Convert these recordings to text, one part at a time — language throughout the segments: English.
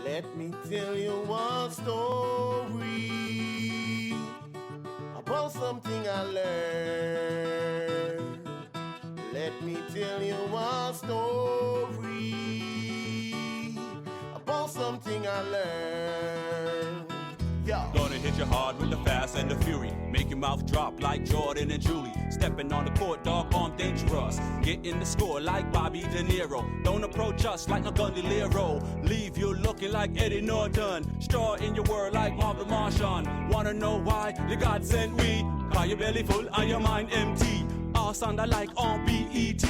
Let me tell you one story about something I learned. Let me tell you one story about something I learned. Gonna hit you hard with the fast and the fury. Make your mouth drop like Jordan and Julie. Stepping on the court, dog, on dangerous. Get in the score like Bobby De Niro. Don't approach us like no Gondoliero. Leave you looking like Eddie Norton. Straw in your word like Marvin Martian. Wanna know why? The God sent we. Are your belly full and your mind empty? All sound alike on BET.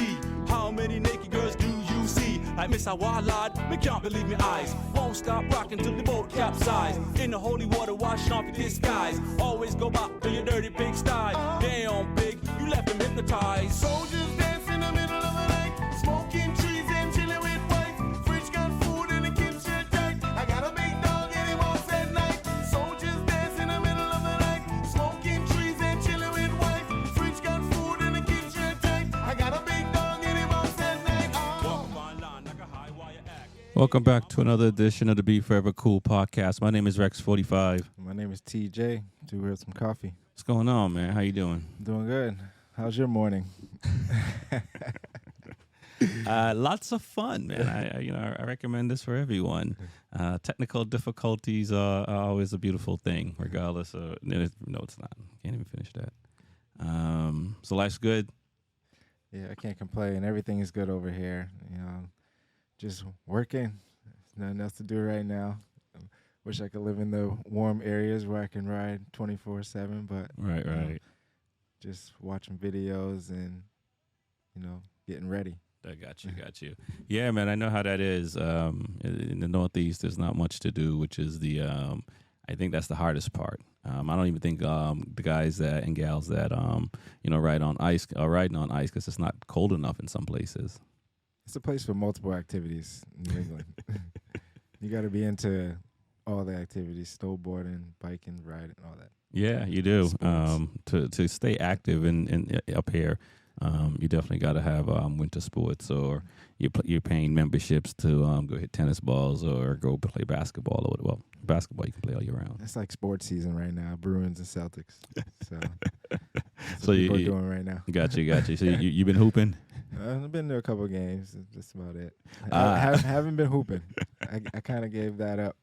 How many naked girls do you see? Like Miss Awalad, me can't believe me eyes. Won't stop rocking till the boat capsize. In the holy water, washing off your disguise. Always go back to your dirty big style. Damn big, you left them hypnotized. Soldiers dance in the middle of the night, smoking trees and chilling with wife. Fridge got food and the kids shirt tight. I got a big dog and he walks at night. Soldiers dance in the middle of the night, smoking trees and chilling with wife. Fridge got food and the kids shirt tight. I got a big dog and he walks at night. Welcome back to another edition of the B4evaKool podcast. My name is Rexyfortyfive. My name is TJ. Do we have some coffee? What's going on, man? How you doing? Doing good. How's your morning? Lots of fun, man. I recommend this for everyone. Technical difficulties are always a beautiful thing, regardless of. No, it's not. Can't even finish that. So life's good. Yeah, I can't complain. Everything is good over here. Just working. There's nothing else to do right now. Wish I could live in the warm areas where I can ride 24/7, but Right. Just watching videos and getting ready. I got you. Yeah, man, I know how that is. In the Northeast, there's not much to do, which is I think that's the hardest part. I don't even think the guys that and gals that ride on ice are riding on ice because it's not cold enough in some places. It's a place for multiple activities in New England. You got to be into all the activities: snowboarding, biking, riding, all that. Yeah, you do. To stay active in up here, you definitely got to have winter sports, or you're paying memberships to go hit tennis balls or go play basketball. Well, basketball you can play all year round. It's like sports season right now, Bruins and Celtics. So that's so what people are doing right now. Got you. So you've been hooping? I've been to a couple of games. That's about it. I haven't been hooping. I kind of gave that up.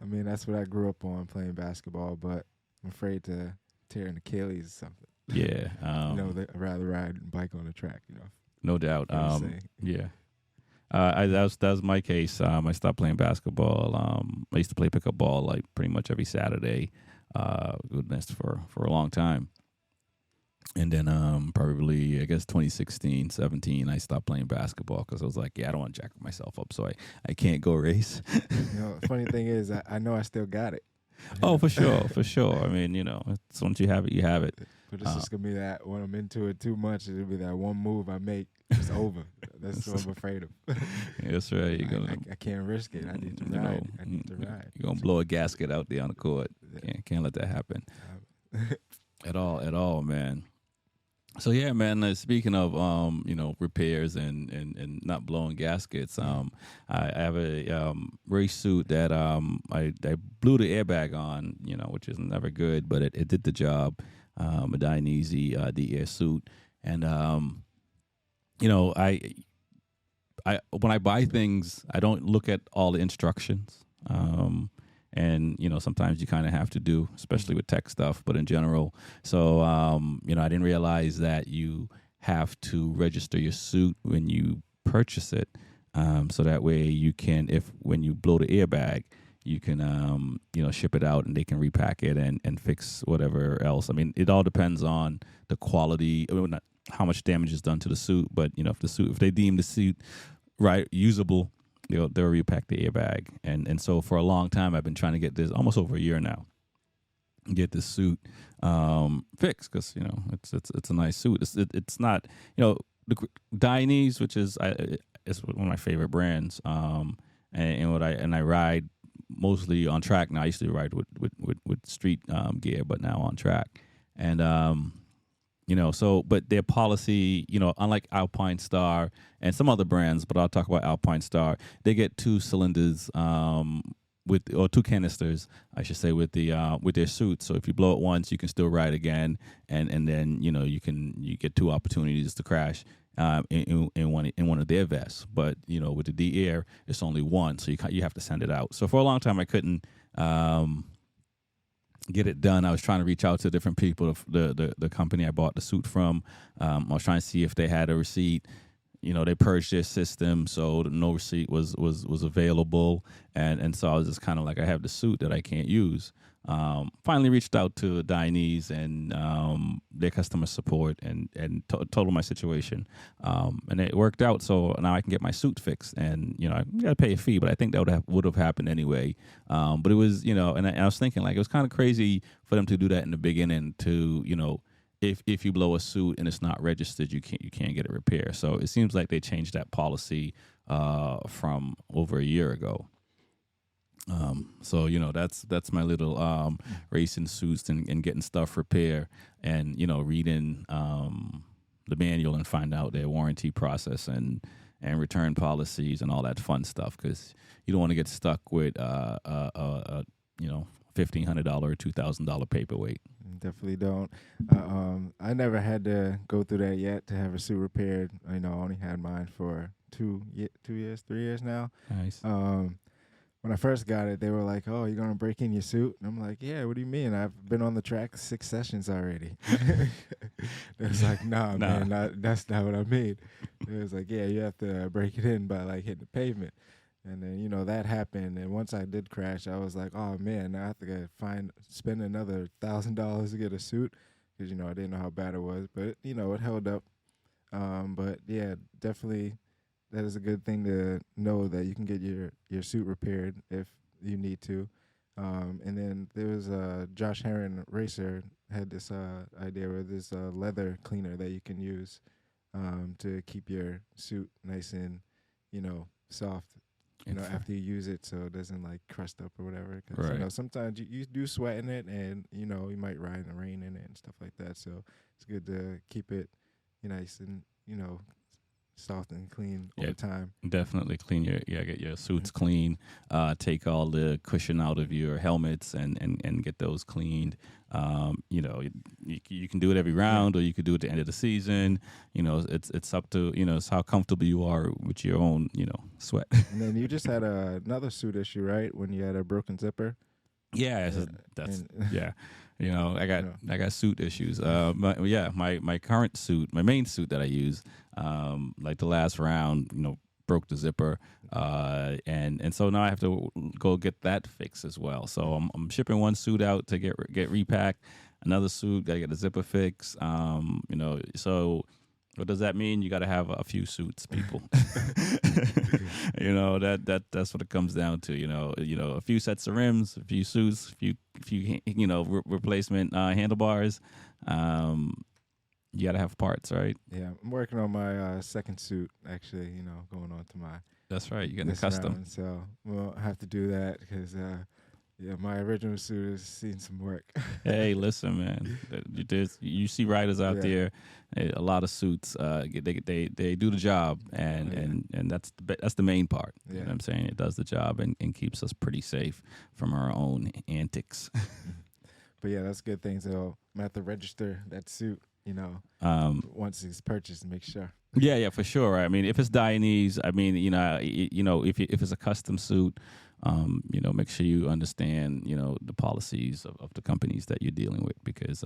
I mean, that's what I grew up on, playing basketball, but I'm afraid to tear an Achilles or something. Yeah. I'd rather ride and bike on the track, No doubt. Yeah. That was my case. I stopped playing basketball. I used to play pickup ball like pretty much every Saturday. Goodness, for a long time. And then probably, I guess, 2016, 17, I stopped playing basketball because I was like, I don't want to jack myself up, so I can't go race. Funny thing is, I know I still got it. Oh, for sure. I mean, it's, once you have it, you have it. But it's just going to be that when I'm into it too much, it'll be that one move I make, it's over. That's what I'm afraid of. That's right. I can't risk it. I need to ride. You're going to blow a gasket out there on the court. Can't let that happen. At all, man. So yeah, man. Speaking of repairs and not blowing gaskets, I have a race suit that I blew the airbag on, which is never good, but it did the job. A Dainese the air suit, and I when I buy things, I don't look at all the instructions. And, sometimes you kind of have to do, especially with tech stuff, but in general. So, I didn't realize that you have to register your suit when you purchase it. So that way you can, when you blow the airbag, you can, ship it out and they can repack it and fix whatever else. I mean, it all depends on the quality, not how much damage is done to the suit, but, if they deem the suit usable, they'll repack the airbag. And so for a long time, I've been trying to get this, almost over a year now, get this suit fixed because, it's a nice suit. It's not, the Dainese, which is one of my favorite brands. And I ride mostly on track now. I used to ride with street gear, but now on track. And So, but their policy, unlike Alpine Star and some other brands, but I'll talk about Alpine Star, they get 2 cylinders, or 2 canisters, I should say, with their suits. So if you blow it once, you can still ride again, and then you get 2 opportunities to crash in one of their vests. But with the D Air, it's only 1, so you have to send it out. So for a long time, I couldn't get it done. I was trying to reach out to different people. The company I bought the suit from, I was trying to see if they had a receipt. They purged their system, so no receipt was available, and so I was just kind of like, I have the suit that I can't use. Finally reached out to Dainese and their customer support and told them my situation, and it worked out. So now I can get my suit fixed, and I got to pay a fee, but I think that would have happened anyway. But it was and I was thinking, like, it was kind of crazy for them to do that in the beginning. To if you blow a suit and it's not registered, you can't get it repaired. So it seems like they changed that policy from over a year ago. So that's my little racing suits and getting stuff repaired, and reading the manual and find out their warranty process and return policies and all that fun stuff, because you don't want to get stuck with $1,500 or $2,000 paperweight. Definitely don't. I never had to go through that yet to have a suit repaired. I only had mine for 3 years now. Nice. When I first got it, they were like, "Oh, you're gonna break in your suit?" And I'm like, "Yeah, what do you mean? I've been on the track 6 sessions already." They was like, "Nah, man, that's not what I mean." It was like, "Yeah, you have to break it in by like hitting the pavement." And then that happened, and once I did crash, I was like, "Oh man, now I have to spend another $1,000 to get a suit," because I didn't know how bad it was, but it held up. But yeah, definitely, that is a good thing to know, that you can get your suit repaired if you need to. And then there was Josh Herron Racer had this idea where there's a leather cleaner that you can use to keep your suit nice and soft. After you use it, so it doesn't like crust up or whatever. Cause, right. Sometimes you do sweat in it, and you might ride in the rain in it and stuff like that. So it's good to keep it nice and soft and clean over time. Definitely clean get your suits clean. Take all the cushion out of your helmets and get those cleaned. You can do it every round, or you could do it at the end of the season. It's up to it's how comfortable you are with your own sweat. And then you just had another suit issue, right? When you had a broken zipper. Yeah, I got suit issues. My current suit, my main suit that I use, like the last round, broke the zipper, and so now I have to go get that fixed as well. So I'm shipping one suit out to get repacked, another suit gotta get the zipper fixed. So what does that mean? You got to have a few suits, people. That's what it comes down to. A few sets of rims, a few suits, a few replacement handlebars. You got to have parts, right? Yeah, I'm working on my second suit, actually. Going on to my. That's right. You're getting custom. Round, so we'll have to do that because. My original suit has seen some work. Hey, listen, man. You see riders out there, a lot of suits. They do the job, and that's the main part. Yeah. You know what I'm saying? It does the job and keeps us pretty safe from our own antics. But yeah, that's a good thing. So I'm gonna have to register that suit. Once it's purchased, make sure. Yeah, for sure. I mean, if it's Dainese, if it's a custom suit. Make sure you understand, the policies of the companies that you're dealing with, because,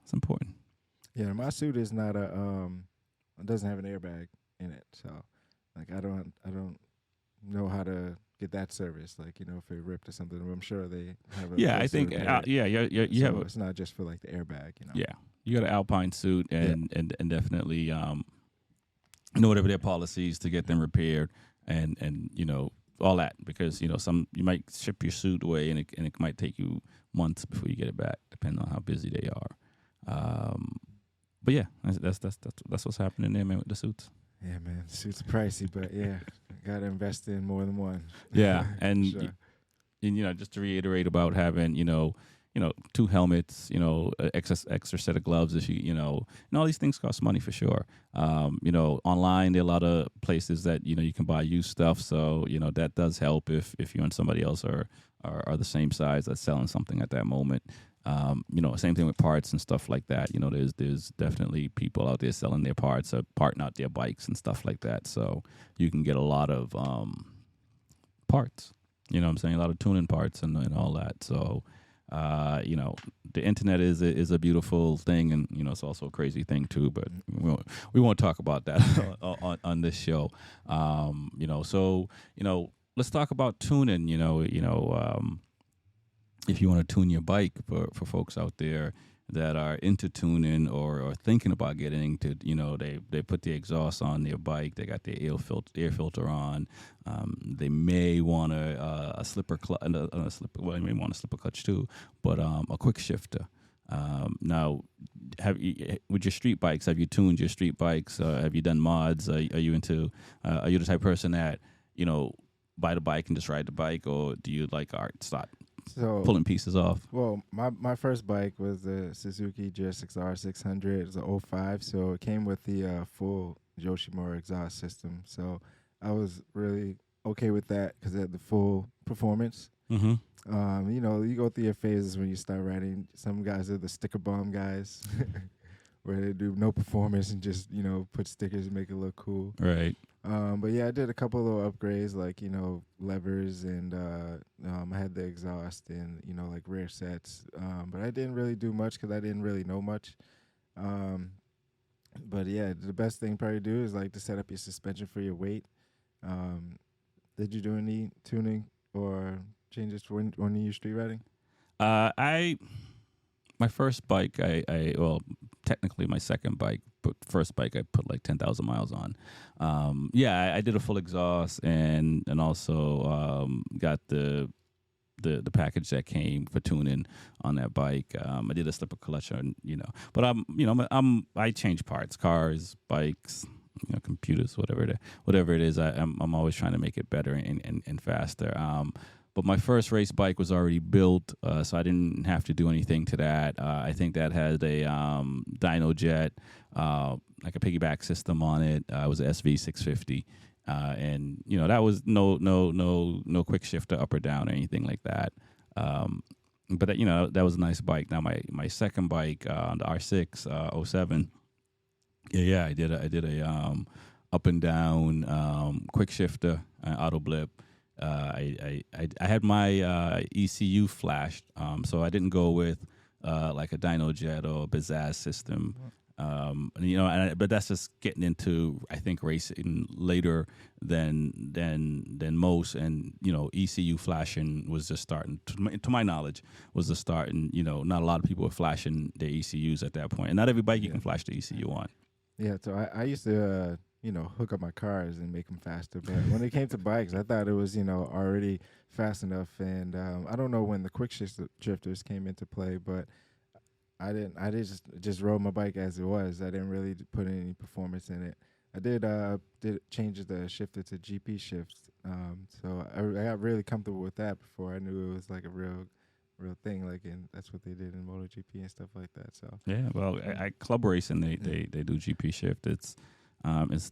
it's important. Yeah, my suit is not it doesn't have an airbag in it. So like, I don't know how to get that service. Like, if it ripped or something, I'm sure they have a. Yeah, I think, you have it's not just for like the airbag, Yeah. You got an Alpine suit and definitely, whatever their policies to get them repaired and all that, because you might ship your suit away and it might take you months before you get it back, depending on how busy they are. But yeah, that's what's happening there, man, with the suits. Yeah, man, suits are pricey, but yeah, gotta invest in more than one. Yeah, and sure. and just to reiterate about having 2 helmets, extra set of gloves if and all these things cost money for sure. Online there are a lot of places that you can buy used stuff, so that does help if you and somebody else are the same size that's selling something at that moment. Same thing with parts and stuff like that. There's definitely people out there selling their parts or parting out their bikes and stuff like that. So you can get a lot of parts. You know what I'm saying? A lot of tuning parts and all that. So, the internet is a beautiful thing, and it's also a crazy thing too. But we won't talk about that on this show. So let's talk about tuning. If you want to tune your bike for folks out there that are into tuning or thinking about getting into, they put the exhaust on their bike, they got their air filter on, they may want a slipper clutch, well, they may want a slipper clutch too, but a quick shifter. Now, with your street bikes, have you tuned your street bikes? Have you done mods? Are you the type of person that buy the bike and just ride the bike, or do you like start pulling pieces off? Well, my first bike was the Suzuki GSX-R 600. It was an 05, so it came with the full Yoshimura exhaust system. So I was really okay with that because it had the full performance. Mm-hmm. You go through your phases when you start riding. Some guys are the sticker bomb guys, where they do no performance and just put stickers and make it look cool. Right. But yeah, I did a couple of little upgrades, like levers, and I had the exhaust and like rear sets. But I didn't really do much because I didn't really know much. But yeah, the best thing probably to do is like to set up your suspension for your weight. Did you do any tuning or changes when you street riding? My first bike, technically my second bike, but first bike I put like 10,000 miles on. I did a full exhaust and also got the package that came for tuning on that bike. I did a slipper clutch, but I change parts, cars, bikes, computers, whatever it is. I'm always trying to make it better and faster. But my first race bike was already built, so I didn't have to do anything to that. I think that had a dyno jet, like a piggyback system on it. It was a SV650, and that was no quick shifter up or down or anything like that. But that was a nice bike. Now my second bike, the R6 07, I did a up and down quick shifter, auto blip. I had my ECU flashed, so I didn't go with like a dyno jet or a Bizaz system. But that's just getting into, I think, racing later than most, and ECU flashing was just starting. To my knowledge, was the start, and not a lot of people were flashing their ECUs at that point, and not every bike you can flash the ECU on. Yeah, so I used to hook up my cars and make them faster. But when it came to bikes, I thought it was, already fast enough. And I don't know when the quick shifters came into play, but I didn't just rode my bike as it was. I didn't really put any performance in it. I did change the shifter to GP shifts. So I got really comfortable with that before I knew it was like a real thing, and that's what they did in MotoGP and stuff like that. So yeah, well, I club racing they do GP shift. It's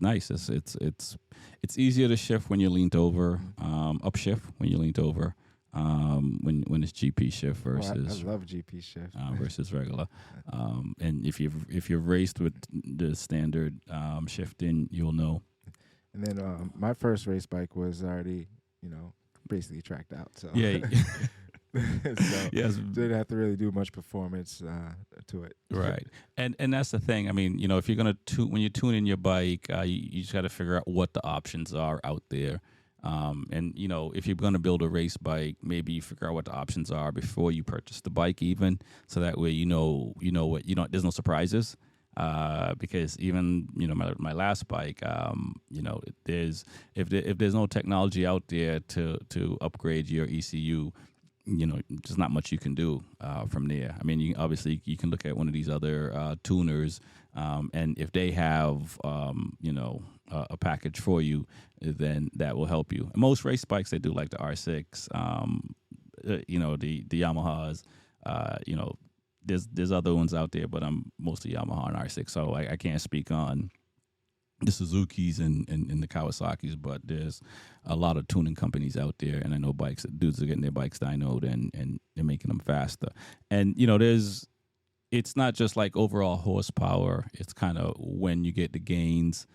nice. It's easier to shift when you're leaned over, upshift when you're leaned over, when it's GP shift versus I love GP shift versus regular. And if you've raced with the standard shifting, you'll know. And then my first race bike was already basically tracked out. So yeah. so yes, didn't have to really do much performance to it. Right, and that's the thing. I mean, if you're gonna when you're tuning your bike, you just got to figure out what the options are out there. And if you're gonna build a race bike, maybe you figure out what the options are before you purchase the bike, even so that way there's no surprises. Because even my last bike, if there's no technology out there to upgrade your ECU. There's not much you can do from there. I mean, you can look at one of these other tuners, and if they have, a package for you, then that will help you. And most race bikes, they do, like the R6, the Yamahas, you know, there's other ones out there, but I'm mostly Yamaha and R6, so I can't speak on the Suzukis and the Kawasaki's, but there's a lot of tuning companies out there, and I know dudes are getting their bikes dynoed and they're making them faster. And, you know, it's not just like overall horsepower, it's kind of when you get the gains,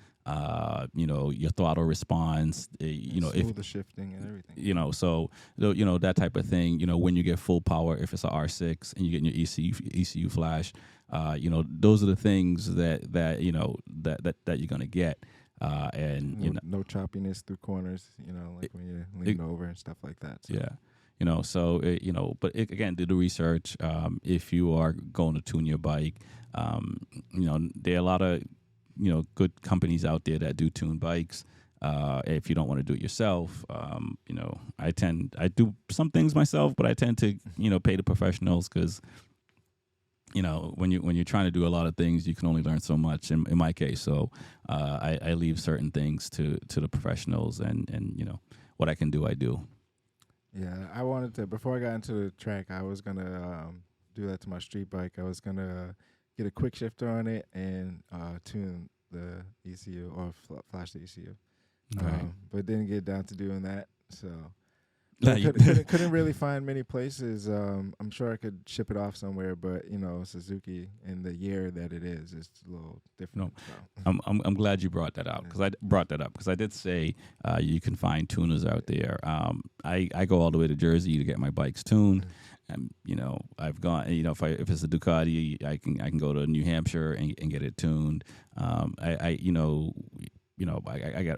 you know, your throttle response, you know, if the shifting and everything, you know, so, you know, that type of thing, you know, when you get full power, if it's a R6 and you get your ECU flash, you know, those are the things that you know, that you're going to get. And, you know, no choppiness through corners, you know, like when you're leaning over and stuff like that. So. Yeah. You know, so, you know, but again, do the research. If you are going to tune your bike, you know, there are a lot of, you know, good companies out there that do tune bikes. If you don't want to do it yourself, you know, I do some things myself, but I tend to, you know, pay the professionals because, you know, when you're trying to do a lot of things, you can only learn so much. In my case, so I leave certain things to the professionals, and you know, what I can do, I do. Yeah, I wanted to, before I got into the track, I was going to do that to my street bike. I was going to get a quick shifter on it and tune the ECU or flash the ECU. Right. But didn't get down to doing that. So No, couldn't really find many places. I'm sure I could ship it off somewhere, but, you know, Suzuki in the year that it is, it's a little different. No. I'm glad you brought that out because I did say you can find tuners out there. I go all the way to Jersey to get my bikes tuned. And, you know, I've gone, you know, if it's a Ducati, I can go to New Hampshire and get it tuned.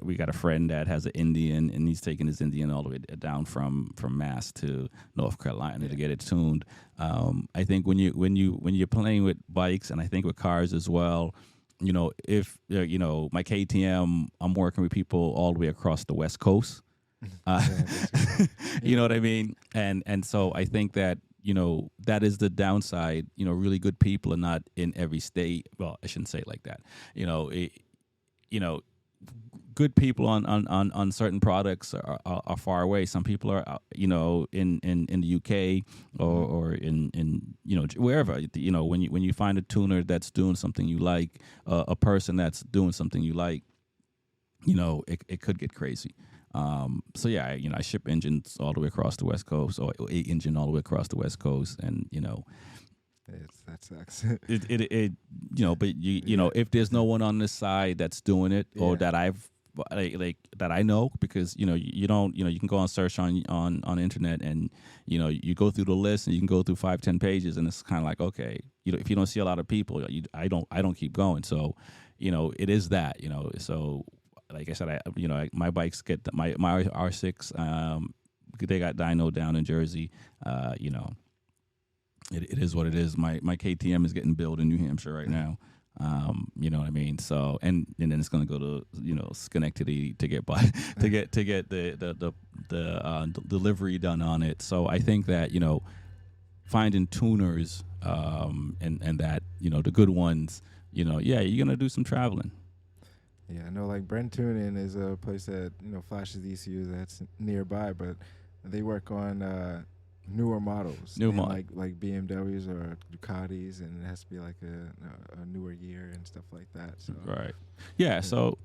We got a friend that has an Indian, and he's taking his Indian all the way down from Mass to North Carolina to get it tuned. I think when you're playing with bikes, and I think with cars as well, you know, if you know, my KTM, I'm working with people all the way across the West Coast. You know what I mean? And so I think that, you know, that is the downside. You know, really good people are not in every state. Well, I shouldn't say it like that. You know, good people on certain products are far away. Some people are, you know, in the UK or in you know, wherever. You know, when you find a tuner that's doing something you like, a person that's doing something you like, you know, it could get crazy. So yeah, you know, I ship engines all the way across the West Coast, or a engine all the way across the West Coast, and you know, that sucks. it you know, but you know, if there's no one on this side that's doing it, or that I've like that I know, because you know, you don't, you know, you can go on search on internet, and you know, you go through the list and you can go through 5-10 pages, and it's kind of like, okay, you know, if you don't see a lot of people, I don't keep going. So, you know, it is that, you know, so. Like I said, my bikes get my R6. They got dyno down in Jersey. You know, it is what it is. My KTM is getting built in New Hampshire right now. You know what I mean? So and then it's going to go to, you know, Schenectady to get the delivery done on it. So I think that, you know, finding tuners and that, you know, the good ones, you know, yeah, you're gonna do some traveling. Yeah, I know, like Brent Tuning is a place that, you know, flashes ECUs that's nearby, but they work on newer models. Like BMWs or Ducatis, and it has to be like a newer year and stuff like that. So Right. Yeah, so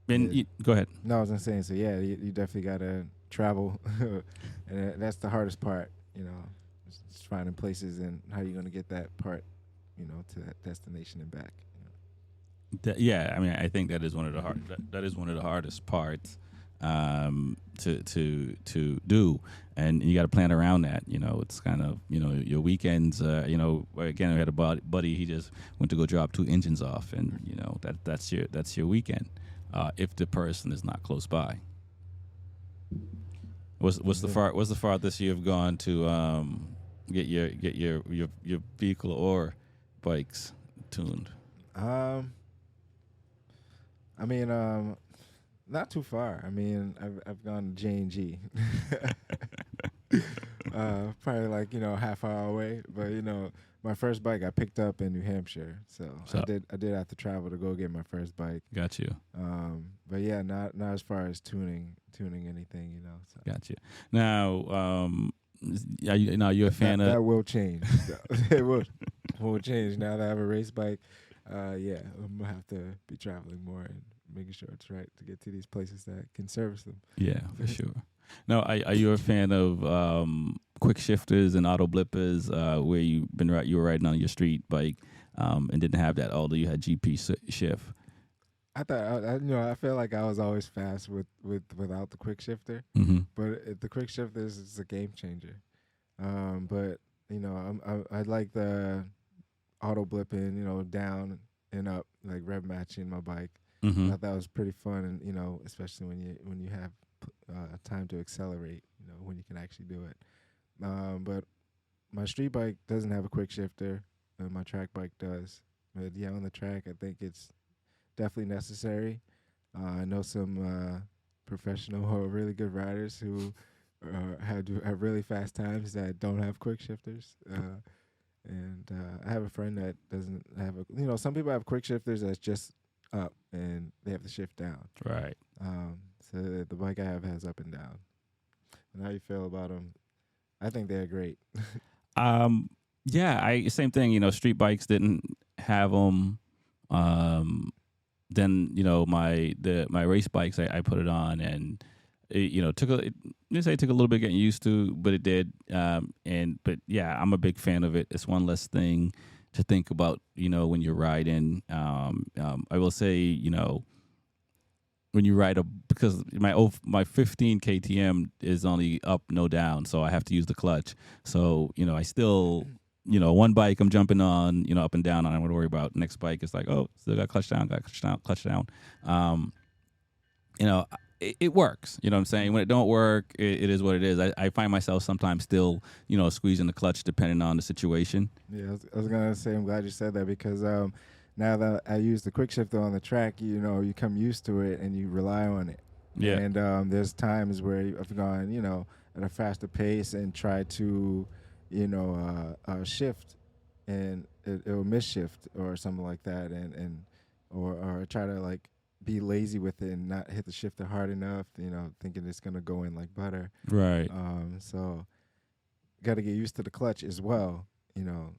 and go ahead. No, I was saying, so yeah, you definitely got to travel, and that's the hardest part, you know, just finding places and how you're going to get that part, you know, to that destination and back. Yeah, I mean, I think that is one of the hardest parts to do, and you got to plan around that. You know, it's kind of, you know, your weekends. You know, again, we had a buddy. He just went to go drop 2 engines off, and you know, that's your weekend. If the person is not close by. What's the farthest you've gone to get your vehicle or bikes tuned? I mean, not too far. I mean, I've gone to J&G. Probably like, you know, half hour away. But, you know, my first bike I picked up in New Hampshire. So I did have to travel to go get my first bike. Got you. But yeah, not as far as tuning anything, you know. So. Got you. Now, you're a fan that of. will change. It will change now that I have a race bike. Yeah, I'm gonna have to be traveling more and making sure it's right to get to these places that can service them. Yeah, for sure. Now, are you a fan of quick shifters and auto blippers, where you were riding on your street bike and didn't have that, although you had shift? I thought I feel like I was always fast without the quick shifter, Mm-hmm. but the quick shifter is a game changer. But I like the auto blipping, down and up, like rev matching my bike. I Mm-hmm. thought that was pretty fun, and especially when you have time to accelerate, when you can actually do it. But my street bike doesn't have a quick shifter, and my track bike does. But yeah, on the track, I think it's definitely necessary. I know some professional or really good riders who have really fast times that don't have quick shifters. And I have a friend that doesn't have some people have quick shifters that's just up and they have to shift down. Right. So the bike I have has up and down. And how you feel about them? I think they're great. Yeah, same thing. Street bikes didn't have them. Then my race bikes, I put it on, and it took a little bit getting used to, but it did. But yeah, I'm a big fan of it. It's one less thing to think about, when you're riding. I will say, when you ride because my 15 KTM is only up, no down, so I have to use the clutch. So I still, one bike I'm jumping on, up and down, and I don't want to worry about. Next bike, it's like, oh, still got clutch down. It works. You know what I'm saying? When it don't work, it is what it is. I find myself sometimes still, squeezing the clutch depending on the situation. Yeah, I was gonna say I'm glad you said that because now that I use the quick shifter on the track, you come used to it and you rely on it. Yeah. And there's times where I've gone, at a faster pace and tried to, shift, and it'll miss shift or something like that, or try to like be lazy with it and not hit the shifter hard enough, thinking it's gonna go in like butter. Right. So got to get used to the clutch as well. I'm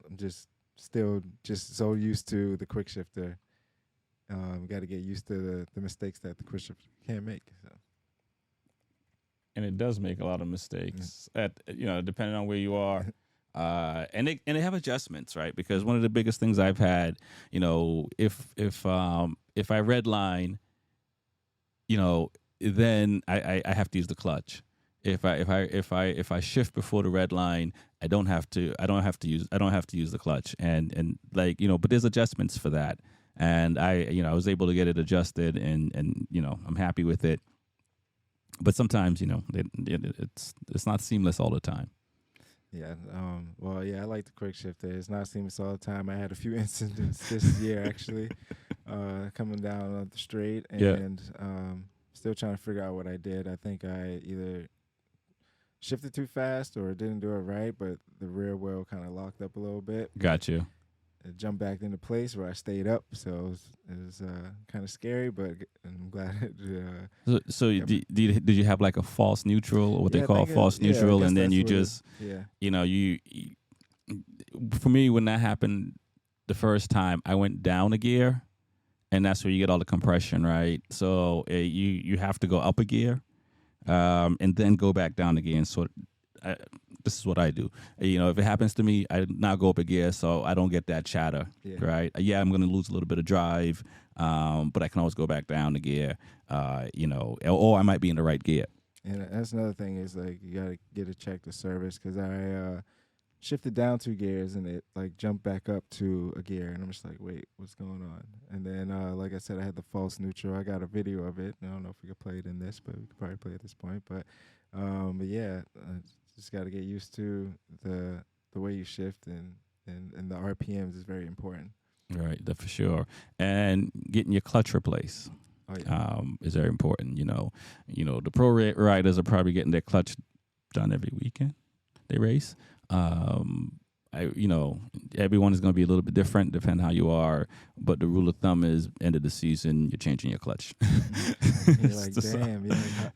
still so used to the quick shifter. Got to get used to the mistakes that the quick shifter can't make. So. And it does make a lot of mistakes depending on where you are. And they have adjustments, right? Because one of the biggest things I've had, if I red line, then I have to use the clutch. If I shift before the red line, I don't have to use the clutch. And but there's adjustments for that. And I was able to get it adjusted, and I'm happy with it. But sometimes, it's not seamless all the time. Yeah. Well, yeah, I like the quick shifter. It's not seamless all the time. I had a few incidents this year actually, coming down the straight, and still trying to figure out what I did. I think I either shifted too fast or didn't do it right, but the rear wheel kind of locked up a little bit. Got you. It jumped back into place where I stayed up, so it was kind of scary, but I'm glad it. So did you have like a false neutral, or what they call false neutral, and then you just, for me, when that happened the first time, I went down a gear, and that's where you get all the compression, right? So you have to go up a gear, and then go back down again. So this is what I do. If it happens to me, I now go up a gear so I don't get that chatter, right? Yeah, I'm going to lose a little bit of drive, but I can always go back down the gear, or I might be in the right gear. And that's another thing is, like, you got to get a check the service, because I shifted down 2 gears and it, like, jumped back up to a gear, and I'm just like, wait, what's going on? And then, like I said, I had the false neutral. I got a video of it. I don't know if we could play it in this, but we could probably play it at this point. But yeah, just got to get used to the way you shift, and the RPMs is very important. Right, that for sure. And getting your clutch replaced is very important. The pro riders are probably getting their clutch done every weekend they race. everyone is going to be a little bit different, depending how you are. But the rule of thumb is, end of the season, you're changing your clutch. You're like, damn,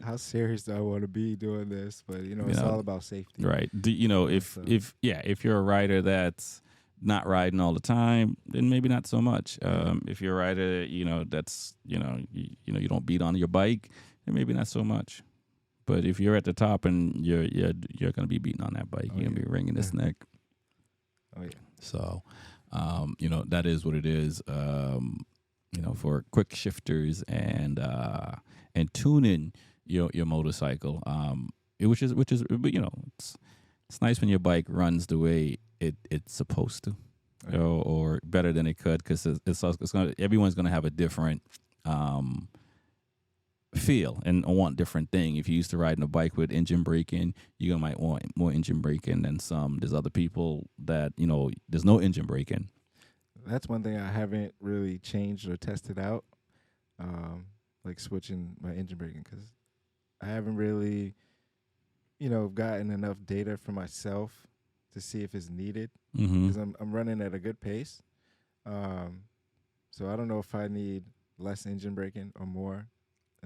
how serious do I want to be doing this? But it's all about safety, right? If you're a rider that's not riding all the time, then maybe not so much. If you're a rider, that's you don't beat on your bike, then maybe not so much. But if you're at the top and you're going to be beating on that bike, you're going to be wringing his neck. Oh yeah. So, that is what it is. For quick shifters and tuning your motorcycle. Which is it's nice when your bike runs the way it's supposed to, or better than it could, because everyone's gonna have a different feel and want different thing. If you used to riding a bike with engine braking, you might want more engine braking than some. There's other people that there's no engine braking. That's one thing I haven't really changed or tested out, like switching my engine braking, because I haven't really gotten enough data for myself to see if it's needed, because I'm running at a good pace. So I don't know if I need less engine braking or more.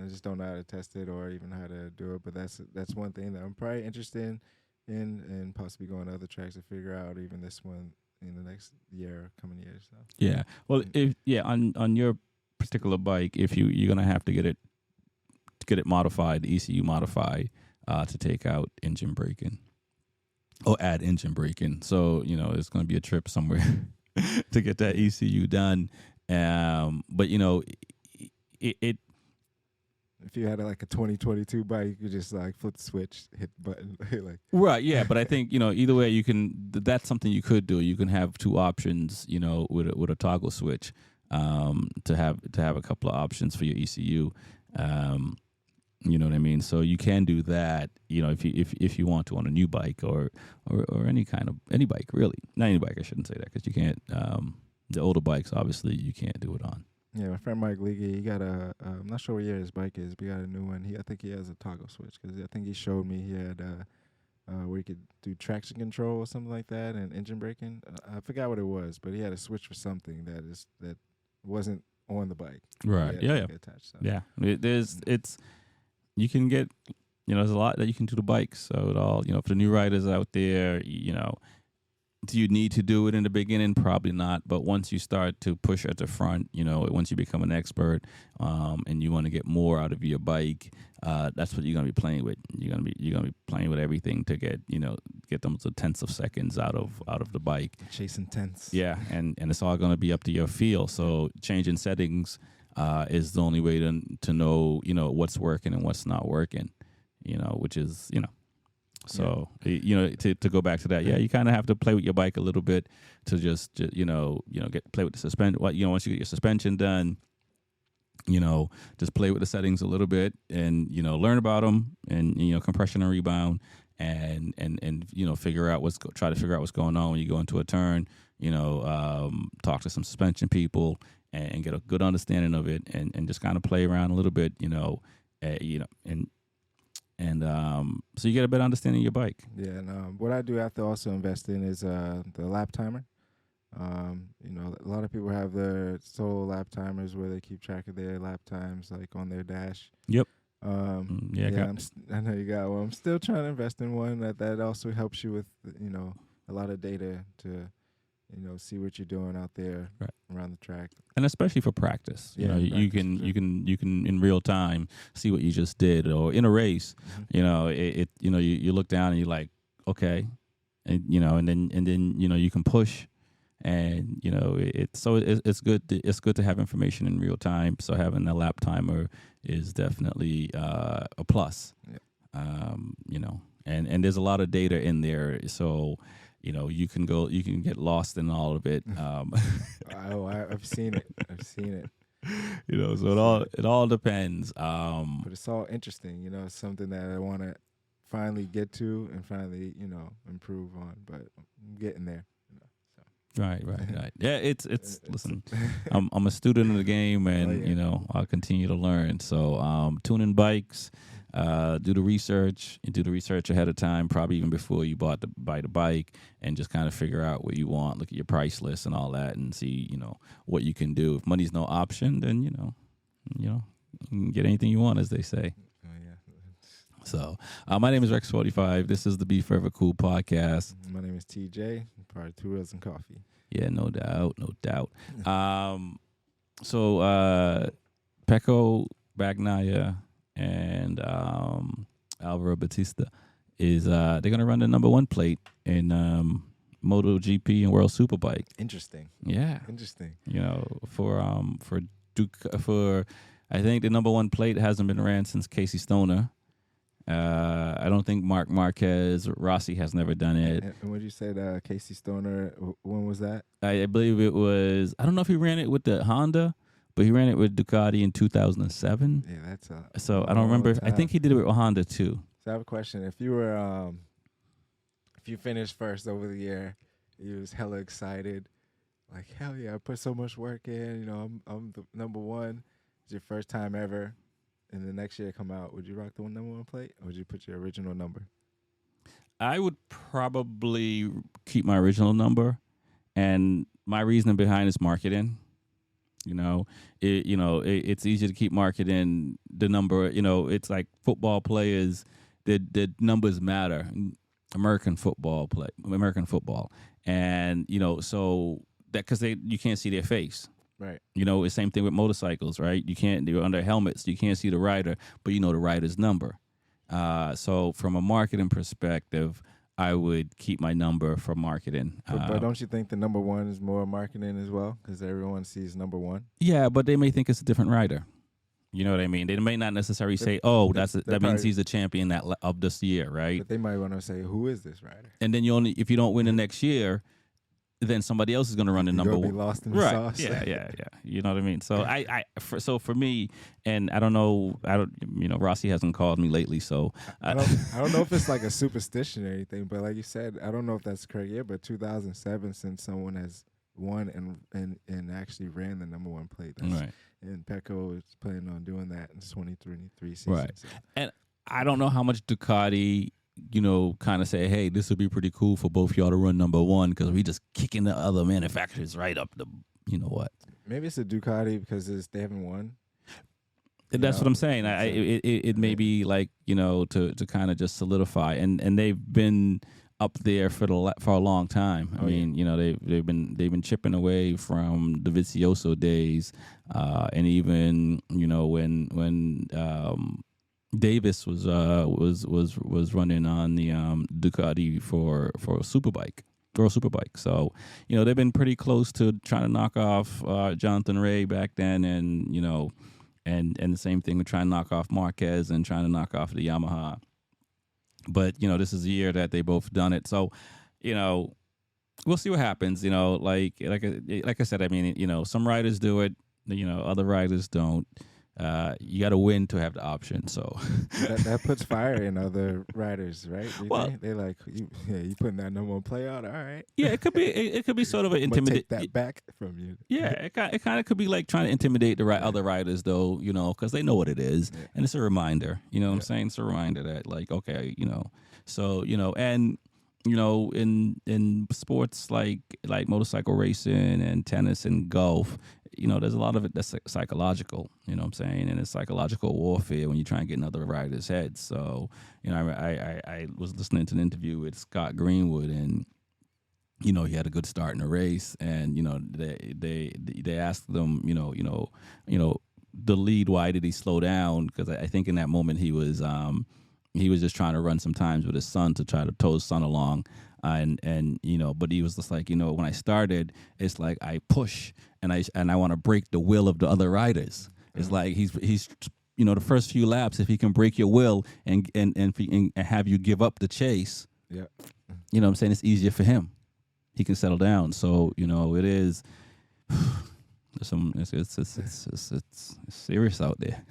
I just don't know how to test it or even how to do it. But that's one thing that I'm probably interested in and possibly going to other tracks to figure out even this one in the next year, coming years. So. Yeah. Well, on your particular bike, if you're gonna have to get it modified, the ECU modified, to take out engine braking or add engine braking. So it's gonna be a trip somewhere to get that ECU done. But it. If you had like a 2022 bike, you could just like flip the switch, hit the button, like. Right, yeah, but I think either way you can. That's something you could do. You can have two options, with a toggle switch, to have a couple of options for your ECU. You know what I mean? So you can do that. If you want to on a new bike or any bike really. Not any bike. I shouldn't say that, because you can't. The older bikes, obviously, you can't do it on. Yeah, my friend Mike League, he got I'm not sure what year his bike is, but he got a new one. I think he has a toggle switch, because I think he showed me he had where he could do traction control or something like that and engine braking. I forgot what it was, but he had a switch for something that wasn't on the bike. Right. Yeah. Attached, so. Yeah. You can get, there's a lot that you can do to bikes. So it all, for the new riders out there, do you need to do it in the beginning? Probably not. But once you start to push at the front, once you become an expert, and you want to get more out of your bike, that's what you're gonna be playing with. You're gonna be playing with everything to get them to tenths of seconds out of the bike. Chasing tenths. Yeah, and it's all gonna be up to your feel. So changing settings is the only way to know what's working and what's not working. Which is So to go back to that, you kind of have to play with your bike a little bit to just play with the suspension. Once you get your suspension done, just play with the settings a little bit and learn about them and compression and rebound and try to figure out what's going on when you go into a turn. Talk to some suspension people and get a good understanding of it and just kind of play around a little bit. So you get a better understanding of your bike. Yeah, and what I do have to also invest in is the lap timer. A lot of people have their solo lap timers where they keep track of their lap times, like on their dash. Yep. I know you got one. I'm still trying to invest in one that also helps you with a lot of data to see what you're doing out there around the track. And especially for practice, you can in real time see what you just did, or in a race, you look down and you're like, okay, and then you can push, and it's good to have information in real time. So having a lap timer is definitely a plus. Yeah. And there's a lot of data in there, so. You can get lost in all of it. I've seen it. So it all depends. But it's all interesting. It's something that I want to finally get to and finally, improve on. But I'm getting there. Right. Yeah, it's listen. I'm a student of the game, and I'll continue to learn. So tuning bikes. do the research and do the research ahead of time, probably even before you buy the bike, and just kind of figure out what you want. Look at your price list and all that, and see what you can do. If money's no option, then you can get anything you want, as they say. Oh, yeah. So, my name is Rexyfortyfive. This is the B4evaKool podcast. My name is TJ. Part of Two Wheels and Coffee. Yeah, no doubt. So, Pecco Bagnaia and Alvaro Batista is they're gonna run the #1 plate in MotoGP and World SuperBike. Interesting. Yeah, Interesting. for I think the #1 plate hasn't been ran since Casey Stoner. I don't think Mark Marquez, Rossi has never done it. And when you said Casey Stoner, when was that? I believe it was. I don't know if he ran it with the Honda, but he ran it with Ducati in 2007. Yeah, that's So I don't remember. I think he did it with Honda too. So I have a question. If you were, if you finished first over the year, you was hella excited, like hell yeah, I put so much work in. I'm the #1. It's your first time ever, and the next year come out. Would you rock the #1 plate, or would you put your original number? I would probably keep my original number, and my reasoning behind is marketing. It's easy to keep marketing the number. It's like football players. The numbers matter. American football, and so that because you can't see their face. Right. It's the same thing with motorcycles, right? They're under helmets. You can't see the rider, but you know the rider's number. So from a marketing perspective, I would keep my number for marketing. But don't you think the #1 is more marketing as well? Because everyone sees #1. Yeah, but they may think it's a different rider. You know what I mean? They may not necessarily say, "Oh, that means he's the champion of this year," right? But they might want to say, "Who is this rider?" And then if you don't win the next year, then somebody else is going to run the You're #1. be lost in the Right? sauce. Yeah. You know what I mean? So so for me, and I don't know, Rossi hasn't called me lately, so I don't know if it's like a superstition or anything, but like you said, I don't know if that's correct yet. But 2007, since someone has won and actually ran the #1 plate, right. And Pecco is planning on doing that in 2023 season. Right. So. And I don't know how much Ducati, kind of say, hey, this would be pretty cool for both y'all to run #1 because we just kicking the other manufacturers right up the, what. Maybe it's a Ducati because they haven't won. That's what I'm saying. It may be like, to kind of just solidify. And they've been up there for a long time. I mean, they've been chipping away from the Vizioso days, and even when Davis was running on the Ducati for SuperBike, World SuperBike. So they've been pretty close to trying to knock off Jonathan Ray back then, and and the same thing with trying to knock off Marquez and trying to knock off the Yamaha. But this is a year that they both done it. So we'll see what happens. Like I said, I mean, some riders do it. Other riders don't. You got to win to have the option. So that puts fire in other riders, right? Well, they like you putting that #1 play out. All right. Yeah, it could be sort of an intimidate. Take that back from you. Yeah, it kind of could be like trying to intimidate the other riders, though. Because they know what it is, and it's a reminder. You know what I'm saying? It's a reminder that, like, okay, so and in sports like motorcycle racing and tennis and golf, there's a lot of it that's psychological, you know what I'm saying? And it's psychological warfare when you try and get in other riders' heads. So, I was listening to an interview with Scott Greenwood, and, he had a good start in the race, and, they asked them, the lead, why did he slow down? Because I think in that moment he was just trying to run some times with his son to try to tow his son along. And but he was just like, when I started, it's like I push and I want to break the will of the other riders. It's like he's the first few laps, if he can break your will and have you give up the chase, yeah, what I'm saying, it's easier for him. He can settle down. So it is. It's serious out there.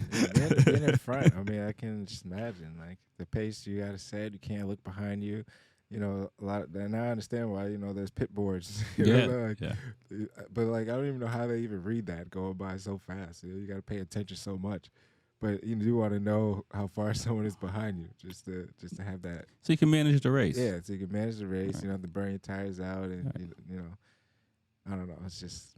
Being in front, I mean, I can just imagine like the pace you gotta set. You can't look behind you. A lot. And I understand why there's pit boards. Yeah. But like I don't even know how they even read that going by so fast. You got to pay attention so much. but you do want to know how far someone is behind you, just to have that. So you can manage the race. Yeah, so you can manage the race. Right. You don't have to burn your tires out, and Right. you know, I don't know. It's just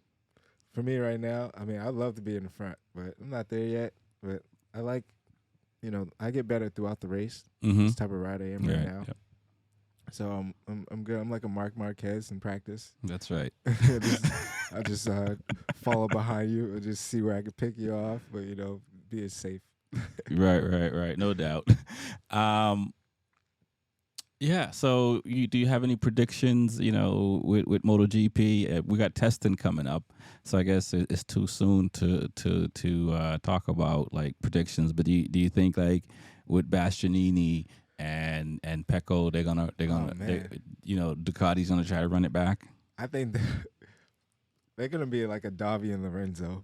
for me right now. I mean, I'd love to be in the front, but I'm not there yet. But I like, I get better throughout the race. Mm-hmm. This type of ride I am right now. Yep. So I'm good. I'm like a Mark Marquez in practice. That's right. I just follow behind you and just see where I can pick you off, but be as safe. Right. No doubt. Yeah. So, do you have any predictions? With MotoGP, we got testing coming up, so I guess it's too soon to talk about like predictions. But do you think like with Bastianini and Pecco, Ducati's gonna try to run it back? I think they're gonna be like a Davi and Lorenzo,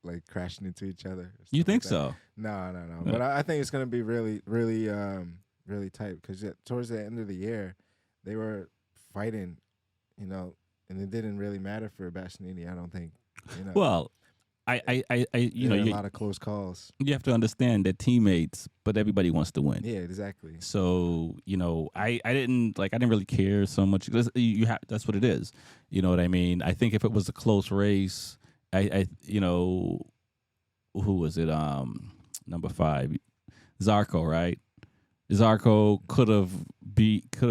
like crashing into each other. You think like so? No. Yeah. But I think it's gonna be really, really, really tight because towards the end of the year, they were fighting, and it didn't really matter for Bastianini. I don't think. Well, I a lot of close calls. you have to understand they're teammates, but everybody wants to win. Yeah, exactly. So I didn't really care so much. That's what it is. You know what I mean? I think if it was a close race, who was it? Number 5, Zarco, right? Zarco could have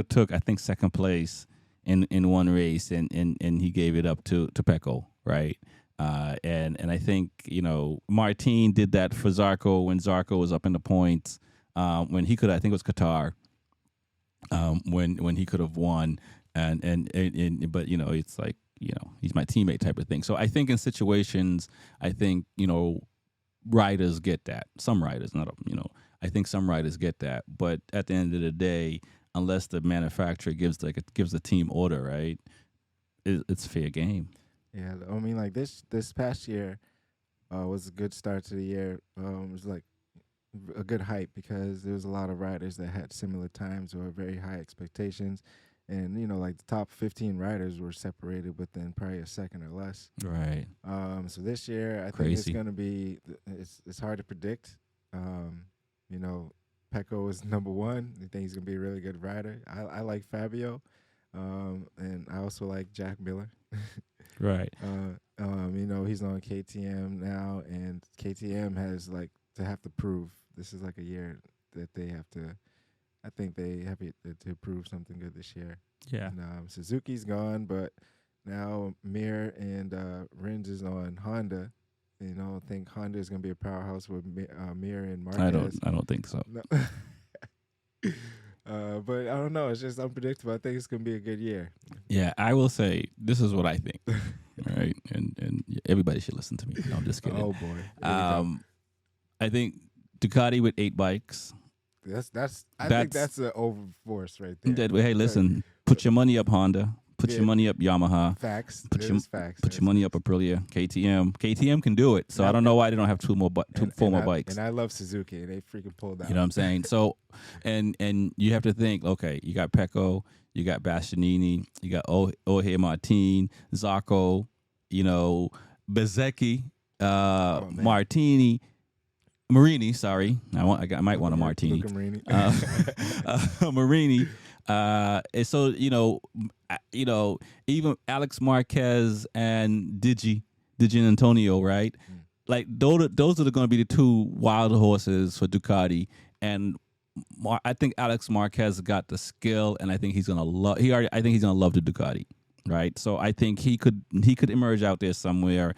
took, I think, second place in one race, and he gave it up to Pecco, right? And I think Martin did that for Zarco when Zarco was up in the points, when he could, I think it was Qatar, when he could have won, but it's like he's my teammate type of thing. So I think in situations, riders get that. Some riders, I think some riders get that, but at the end of the day, unless the manufacturer gives the team order, right, it's fair game. Yeah, I mean, like this past year was a good start to the year. It was like a good hype because there was a lot of riders that had similar times or very high expectations, and like the top 15 riders were separated within probably a second or less. Right. So this year, I think Crazy. it's gonna be it's hard to predict. Pecco is number 1. I think he's gonna be a really good rider. I like Fabio, and I also like Jack Miller. Right. He's on KTM now, and KTM has to have to prove. This is like a year that they have to. I think they have to prove something good this year. Yeah. And, Suzuki's gone, but now Mir and Rins is on Honda. I think Honda is going to be a powerhouse with Mir and Marquez. I don't think so. No. But I don't know. It's just unpredictable. I think it's going to be a good year. Yeah, I will say this is what I think. All right, and everybody should listen to me. No, I'm just kidding. Oh boy. Here we go. I think Ducati with 8 bikes. I think that's an overforce right there. Hey, listen, put your money up, Honda. Put your money up, Yamaha. Facts. Put your Facts. money up, Aprilia. KTM. KTM can do it. So I don't know why they don't have four more bikes. And I love Suzuki. They freaking pulled out. You know what I'm saying? So, and you have to think. Okay, you got Pecco, you got Bastianini, you got Jorge Martin, Zarco, Bezzecchi, Martini. Marini, sorry, I might want a Martini. Luca Marini. Marini. And so even Alex Marquez and Digi Antonio, right? Like those are going to be the 2 wild horses for Ducati, and I think Alex Marquez got the skill, and I think he's going to love. I think he's going to love the Ducati. Right, so I think he could emerge out there somewhere,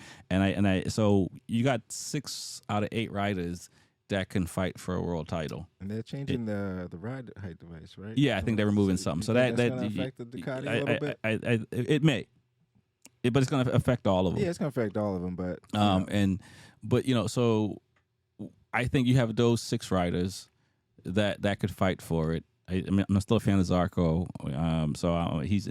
so you got 6 out of 8 riders that can fight for a world title. And they're changing the ride height device, right? Yeah, I think they're removing something. So that's going to affect the Ducati a little bit. It may, but it's going to affect all of them. Yeah, it's going to affect all of them, but so I think you have those 6 riders that could fight for it. I'm still a fan of Zarco, so he's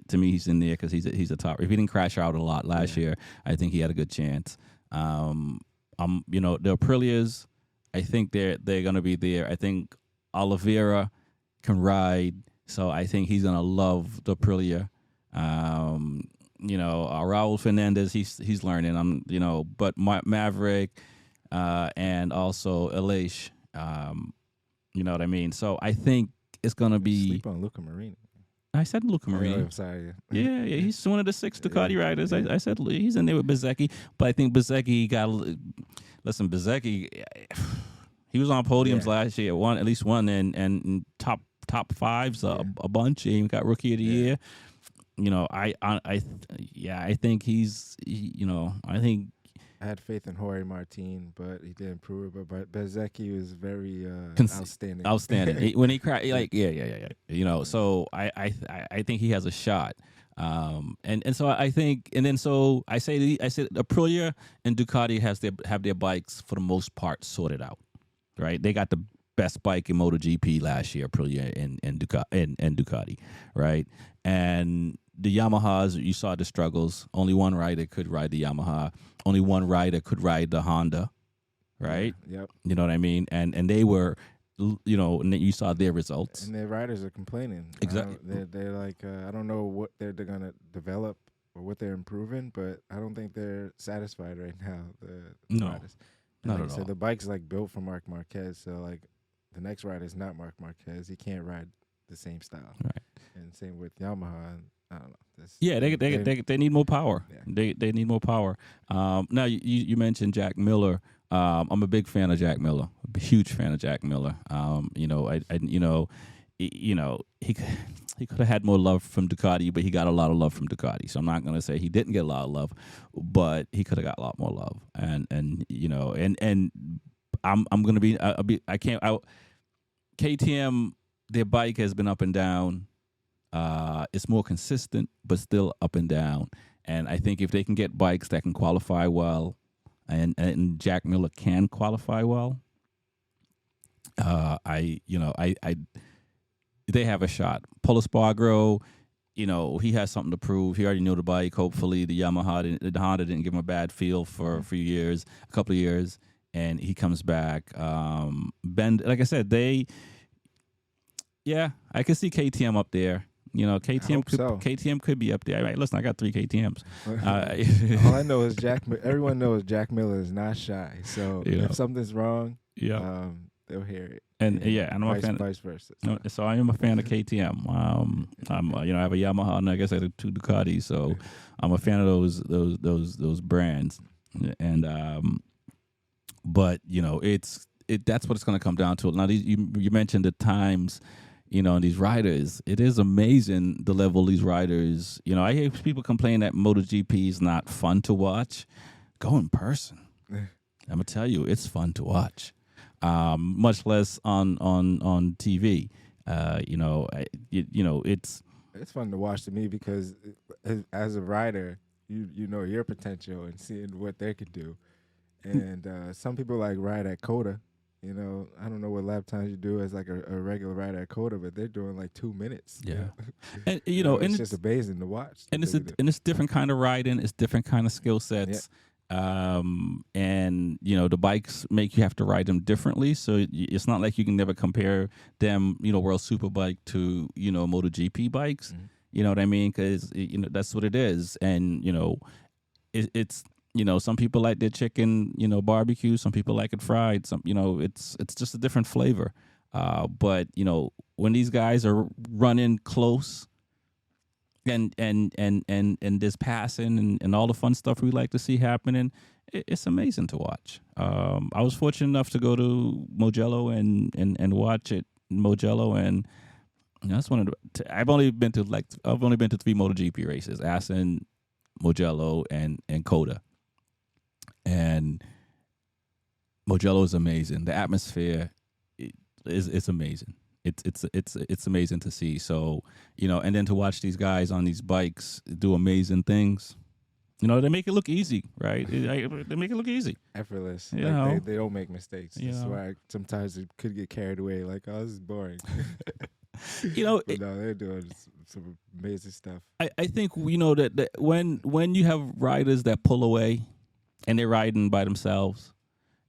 in there because he's a top. If he didn't crash out a lot last year, I think he had a good chance. The Aprilias, I think they're going to be there. I think Oliveira can ride, so I think he's going to love the Aprilia. Raul Fernandez, he's learning. But Maverick, and also Elish. You know what I mean? So I think it's going to be. Sleep on Luca Marini. I said Luca Marini. I'm sorry. Yeah, he's one of the 6 Ducati riders. yeah. I said he's in there with Bezzecchi, but I think Bezzecchi listen. Bezzecchi, he was on podiums last year, at least one, and top 5s a bunch. He even got Rookie of the Year. You know, I think I think. I had faith in Jorge Martin, but he didn't prove it. But Bezzecchi was very outstanding. Outstanding. When he cried, like you know. So I think he has a shot. And so I think, and then so I said Aprilia and Ducati have their bikes for the most part sorted out, right? They got the best bike in MotoGP last year, Aprilia and Ducati, right? And the Yamahas, you saw the struggles. Only one rider could ride the Yamaha. Only one rider could ride the Honda, right? Yep. You know what I mean? And they were, you know, and you saw their results. And their riders are complaining. Exactly. They're like, I don't know what they're going to develop or what they're improving, but I don't think they're satisfied right now. The riders. Not like at all. The bike's like built for Marc Marquez, so like the next rider is not Marc Marquez. He can't ride the same style. Right. And same with Yamaha. I don't know. Yeah, they need more power. Yeah. They need more power. Now you mentioned Jack Miller. I'm a big fan of Jack Miller. A huge fan of Jack Miller. You know, he could have had more love from Ducati, but he got a lot of love from Ducati. So I'm not going to say he didn't get a lot of love, but he could have got a lot more love. And you know, and I'm going to be KTM. Their bike has been up and down. It's more consistent, but still up and down. And I think if they can get bikes that can qualify well, and Jack Miller can qualify well, they have a shot. Polo Spargro, you know, he has something to prove. He already knew the bike. Hopefully, the Honda didn't give him a bad feel for a couple of years, and he comes back. Ben, like I said, I can see KTM up there. You know, KTM could be up there. Right, listen, I got 3 KTMs. All I know is everyone knows Jack Miller is not shy. So if something's wrong, they'll hear it. And and I'm a fan. Vice versa. So I am a fan of KTM. I'm I have a Yamaha and I guess I have 2 Ducatis. So I'm a fan of those brands. And but you know, that's what it's going to come down to. Now you mentioned the times. You know, and these riders, it is amazing the level these riders, you know, I hear people complain that MotoGP is not fun to watch. Go in person. I'm going to tell you, it's fun to watch, much less on TV. It's fun to watch to me because as a rider, you know your potential and seeing what they could do. And some people like ride at Coda. You know, I don't know what lap times you do as like a regular rider at Coda, but they're doing like 2 minutes. Yeah, and it's just amazing to watch. And it's different kind of riding. It's different kind of skill sets. Yeah. And you know the bikes make you have to ride them differently. So it's not like you can never compare them. You know, World Superbike to MotoGP bikes. Mm-hmm. You know what I mean? Because that's what it is. And it's. Some people like their chicken, barbecue. Some people like it fried. Some, it's just a different flavor. But when these guys are running close, and there's passing and all the fun stuff we like to see happening, it's amazing to watch. I was fortunate enough to go to Mugello and watch it in Mugello, and that's one of the. I've only been to 3 MotoGP races: Assen, Mugello, and Coda. And Mugello is amazing. The atmosphere is amazing. It's amazing to see. So and then to watch these guys on these bikes do amazing things. They make it look easy, right? They make it look easy, effortless. They don't make mistakes. That's why sometimes it could get carried away. Like, oh, this is boring. They're doing some amazing stuff. I think that when you have riders that pull away. And they're riding by themselves.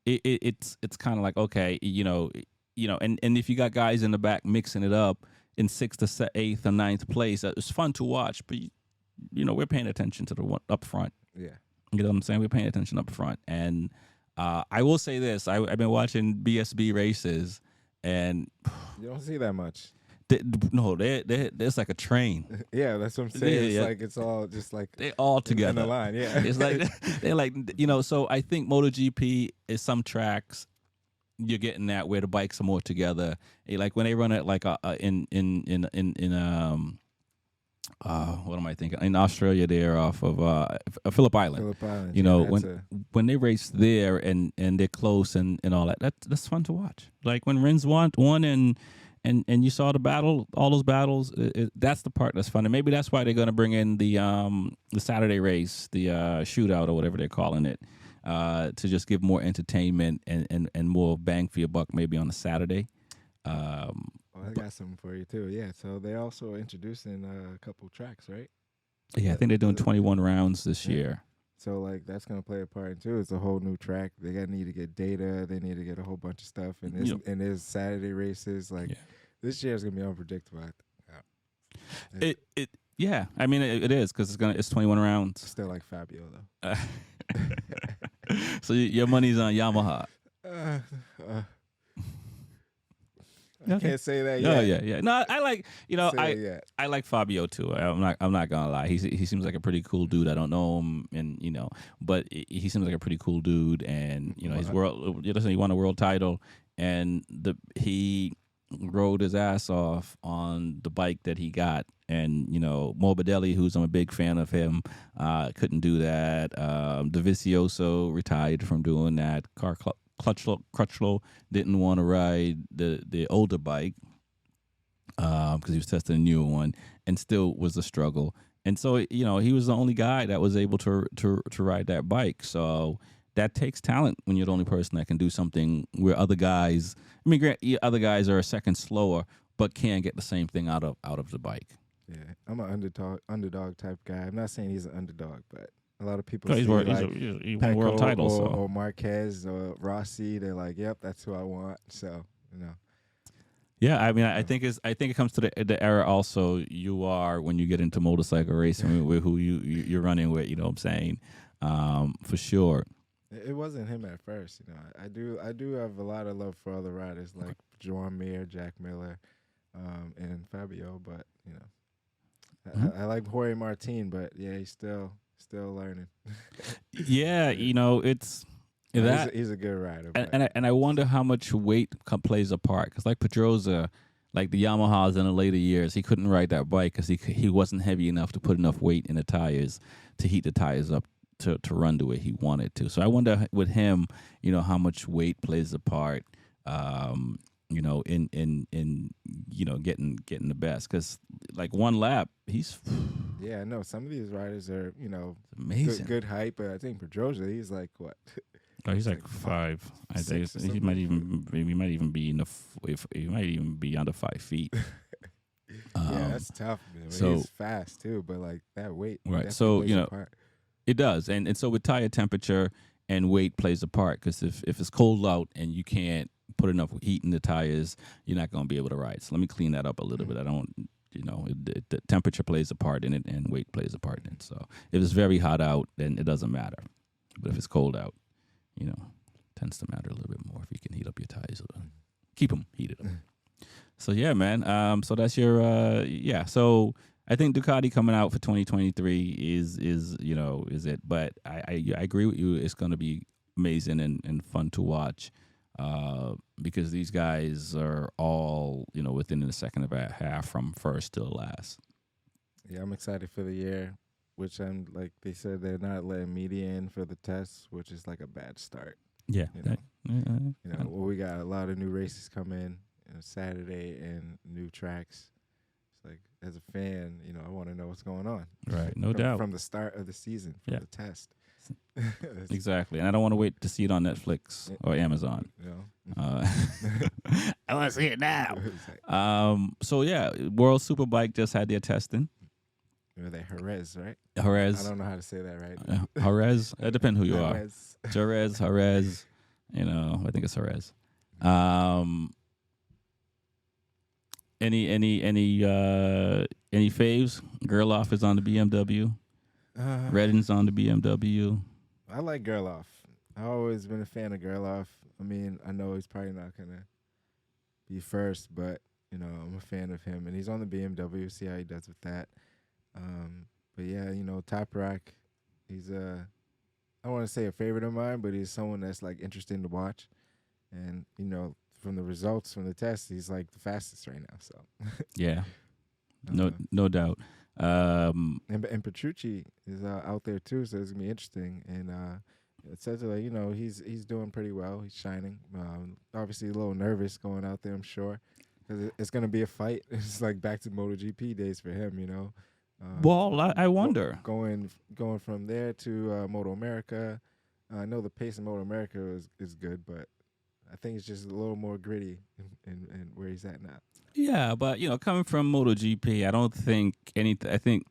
It's kind of like, okay, and if you got guys in the back mixing it up in 6th to 8th or 9th place, it's fun to watch. But we're paying attention to the one up front. Yeah, you know what I'm saying. We're paying attention up front, and I will say this: I've been watching BSB races, and You don't see that much. there's like a train. Yeah, that's what I'm saying. It's Yeah. like it's all just like They all in together. the line. Yeah, It's like they're like So I think MotoGP is some tracks you're getting that where the bikes are more together. Like when they run it like in what am I thinking? In Australia, there off of Phillip Island. Phillip Island. You know, that's when they race there and they're close and all that's fun to watch. Like when Rins won and you saw the battle, all those battles, that's the part that's fun. And maybe that's why they're going to bring in the Saturday race, the shootout or whatever they're calling it, to just give more entertainment and more bang for your buck maybe on a Saturday. I got something for you too. Yeah, so they also introducing a couple tracks, right? Yeah, I think they're doing 21 rounds this year. So like that's gonna play a part too. It's a whole new track. They need to get data. They need to get a whole bunch of stuff. And there's Saturday races. Like this year is gonna be unpredictable. Yeah. I mean it is because it's 21 rounds. Still like Fabio though. So your money's on Yamaha. I can't say that yet. Oh yeah. No, I like I I like Fabio too. I'm not gonna lie. He seems like a pretty cool dude. I don't know him, and but he seems like a pretty cool dude. And he's he won a world title, and he rode his ass off on the bike that he got. And Morbidelli, who's I'm a big fan of him, couldn't do that. Dovizioso retired from doing that. Crutchlow didn't want to ride the older bike because he was testing a newer one, and still was a struggle. And so he was the only guy that was able to ride that bike. So that takes talent when you're the only person that can do something where other guys. Other guys are a second slower, but can get the same thing out of the bike. Yeah, I'm an underdog type guy. I'm not saying he's an underdog, but a lot of people He won world titles, or Marquez or Rossi. They're like, "Yep, that's who I want." So Yeah, I mean, I think it comes to the era also you are when you get into motorcycle racing with who you're running with. You know what I'm saying? For sure. It wasn't him at first. I do have a lot of love for other riders like Joan Mir, Jack Miller, and Fabio. But I like Jorge Martin. But yeah, he's still learning. Yeah, it's that he's a good rider. And I wonder how much weight plays a part because like Pedrosa, like the Yamahas in the later years, he couldn't ride that bike because he wasn't heavy enough to put enough weight in the tires to heat the tires up to run the way he wanted to. So I wonder with him, how much weight plays a part. In getting the best because like one lap he's yeah, no, some of these riders are amazing, good height, but I think Pedrosa he's like what? Oh, he's like 5. I think he might even be he might even be under 5 feet. Yeah, that's tough. Man. So he's fast too, but like that weight, right? So it does, and so with tire temperature and weight plays a part because if it's cold out and you can't put enough heat in the tires, you're not going to be able to ride. So let me clean that up a little bit. I don't, the temperature plays a part in it and weight plays a part in it. So if it's very hot out, then it doesn't matter. But if it's cold out, it tends to matter a little bit more if you can heat up your tires. Keep them heated up. So yeah, man. So that's your So I think Ducati coming out for 2023 is it. But I agree with you. It's going to be amazing and fun to watch. Because these guys are all, within the second of a half from first to last. Yeah, I'm excited for the year, which I'm like they said they're not letting media in for the tests, which is like a bad start. Yeah. We got a lot of new races coming Saturday and new tracks. It's like as a fan, I want to know what's going on. Right, no doubt. From the start of the season, from the test. Exactly, and I don't want to wait to see it on Netflix or Amazon. I want to see it now. So yeah, World Superbike just had their testing. They Jerez, right? Jerez. I don't know how to say that right. Jerez. It depends who you are. Jerez. I think it's Jerez. Any faves? Gerloff is on the BMW. Redding's on the BMW. I like Gerloff. I've always been a fan of Gerloff. I mean, I know he's probably not gonna be first, but I'm a fan of him, and he's on the BMW. See how he does with that. But yeah, Top Rock, he's I don't want to say a favorite of mine, but he's someone that's like interesting to watch, and from the results from the test, he's like the fastest right now. So Yeah, no doubt. and Petrucci is out there too, so it's gonna be interesting. And it says like he's doing pretty well. He's shining. Obviously a little nervous going out there, I'm sure, because it's gonna be a fight. It's like back to MotoGP days for him. Well, I wonder. Going from there to Moto America. I know the pace in Moto America is good, but I think it's just a little more gritty in where he's at now. Yeah, but coming from MotoGP, I don't think I think,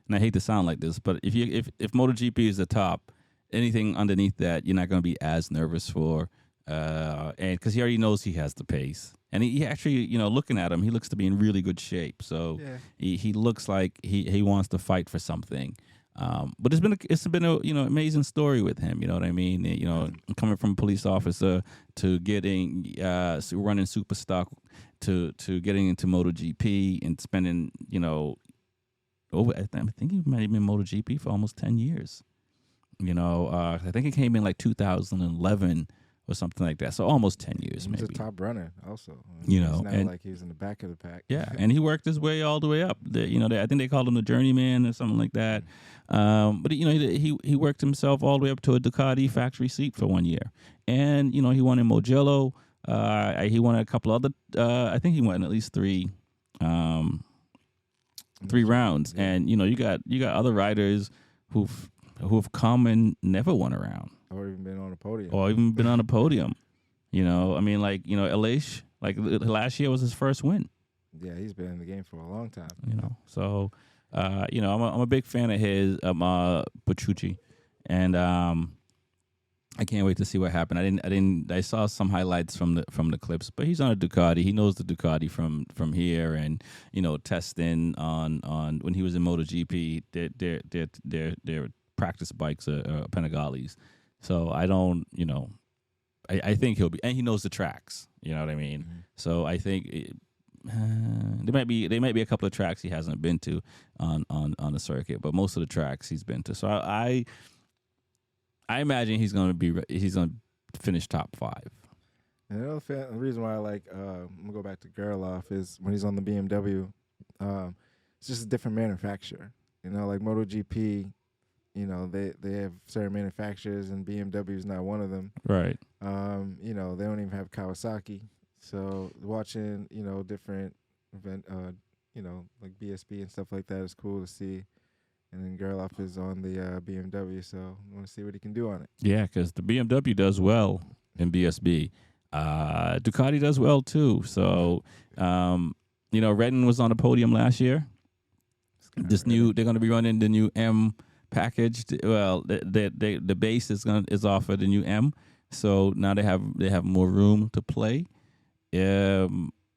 and I hate to sound like this, but if MotoGP is the top, anything underneath that, you're not going to be as nervous for, and because he already knows he has the pace, and he actually, looking at him, he looks to be in really good shape. So yeah. he looks like he wants to fight for something. But it's been a amazing story with him. You know what I mean? Coming from a police officer to getting running Superstock to getting into MotoGP and spending I think he might have been MotoGP for almost 10 years. I think it came in like 2011 or something like that. So almost 10 years, He's maybe. a top runner also. You It's know, not and- like he was in the back of the pack. Yeah, and he worked his way all the way up. I think they called him the journeyman or something like that. But he worked himself all the way up to a Ducati factory seat for 1 year, and he won in Mugello. He won a couple other. I think he won at least three rounds, Yeah. and you got other riders who've come and never won a round Or even been on a podium. or even been on a podium. I mean, like Elish, like last year was his first win. Yeah, he's been in the game for a long time. So I'm a big fan of his Petrucci, and I can't wait to see what happened. I saw some highlights from the clips, but he's on a Ducati. He knows the Ducati from here, and testing on when he was in MotoGP, their practice bikes are Panigales. So I don't, I think he'll be, and he knows the tracks. You know what I mean? Mm-hmm. So I think there might be a couple of tracks he hasn't been to on the circuit, but most of the tracks he's been to. So I imagine he's gonna finish top 5. And the reason why I like, I'm gonna go back to Gerloff, is when he's on the BMW, it's just a different manufacturer. Like MotoGP, they have certain manufacturers, and BMW is not one of them. Right. They don't even have Kawasaki. So watching, different event, like BSB and stuff like that is cool to see. And then Gerloff is on the BMW, so I want to see what he can do on it. Yeah, because the BMW does well in BSB. Ducati does well too. So, Redden was on the podium last year. They're going to be running the new M package. Well, the base is offered the new M, so now they have more room to play.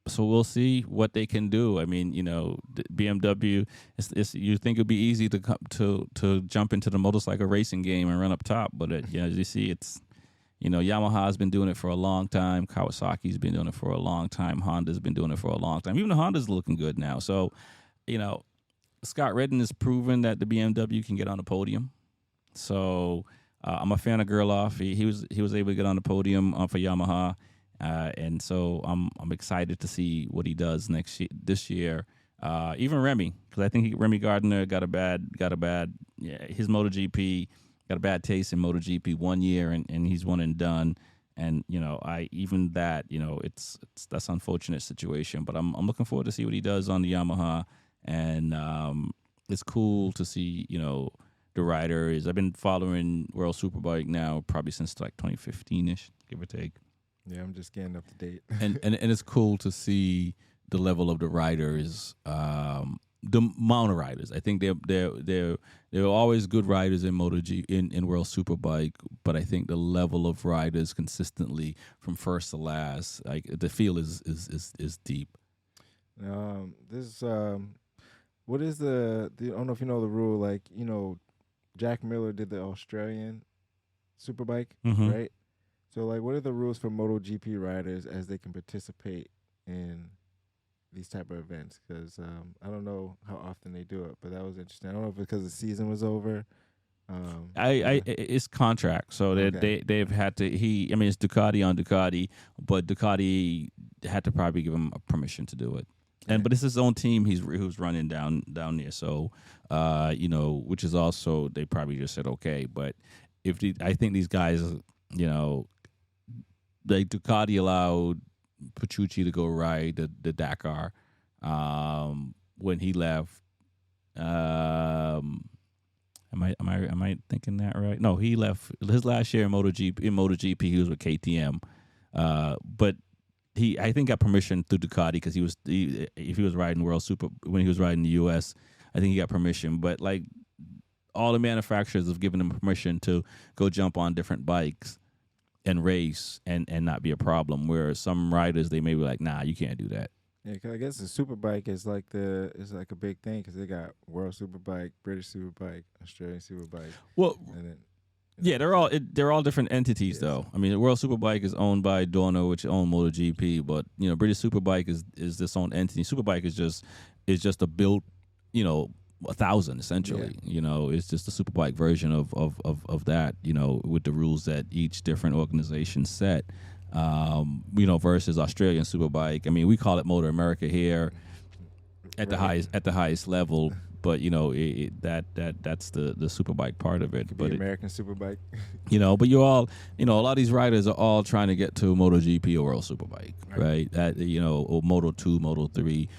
So we'll see what they can do. I mean, the BMW. You think it'd be easy to jump into the motorcycle racing game and run up top, but as you see, it's Yamaha's been doing it for a long time. Kawasaki's been doing it for a long time. Honda's been doing it for a long time. Even the Honda's looking good now. So, Scott Redden has proven that the BMW can get on the podium. So I'm a fan of Gerloff. He was able to get on the podium for Yamaha. And so I'm excited to see what he does this year. Even Remy, because I think Remy Gardner got a bad his MotoGP got a bad taste in MotoGP 1 year, and he's one and done. And that's an unfortunate situation. But I'm looking forward to see what he does on the Yamaha, and it's cool to see the riders. I've been following World Superbike now probably since like 2015ish, give or take. Yeah, I'm just getting up to date. and it's cool to see the level of the riders, the amount of riders. I think they're always good riders in MotoGP in World Superbike, but I think the level of riders consistently from first to last, like the field is deep. What is I don't know if you know the rule. Like Jack Miller did the Australian SuperBike, Mhm. right? So, like, what are the rules for MotoGP riders as they can participate in these type of events? Because I don't know how often they do it, but that was interesting. I don't know if it's because the season was over. It's contract, so they've had to. I mean, it's Ducati on Ducati, but Ducati had to probably give him a permission to do it. And but it's his own team. Who's running down there. So, which is also they probably just said okay. But I think these guys, like Ducati allowed Petrucci to go ride the Dakar when he left. Am I thinking that right? No, he left his last year in MotoGP. He was with KTM, but I think got permission through Ducati because if he was riding when he was riding the US, I think he got permission. But like all the manufacturers have given him permission to go jump on different bikes and race and not be a problem. Where some riders they may be like, nah, you can't do that. Yeah, 'cause I guess the Superbike is like a big thing because they got World Superbike, British Superbike, Australian Superbike. Well, and then, yeah, they're all different entities though. I mean, the World Superbike is owned by Dorna, which own MotoGP, but British Superbike is this own entity. Superbike is just a built, 1,000 essentially. It's just a Superbike version of that. With the rules that each different organization set. Versus Australian Superbike. I mean, we call it Motor America here at the highest level, but that's the Superbike part of it. Could but be American Superbike. but you all, a lot of these riders are all trying to get to MotoGP or World Superbike, right? That or Moto 2, Moto 3,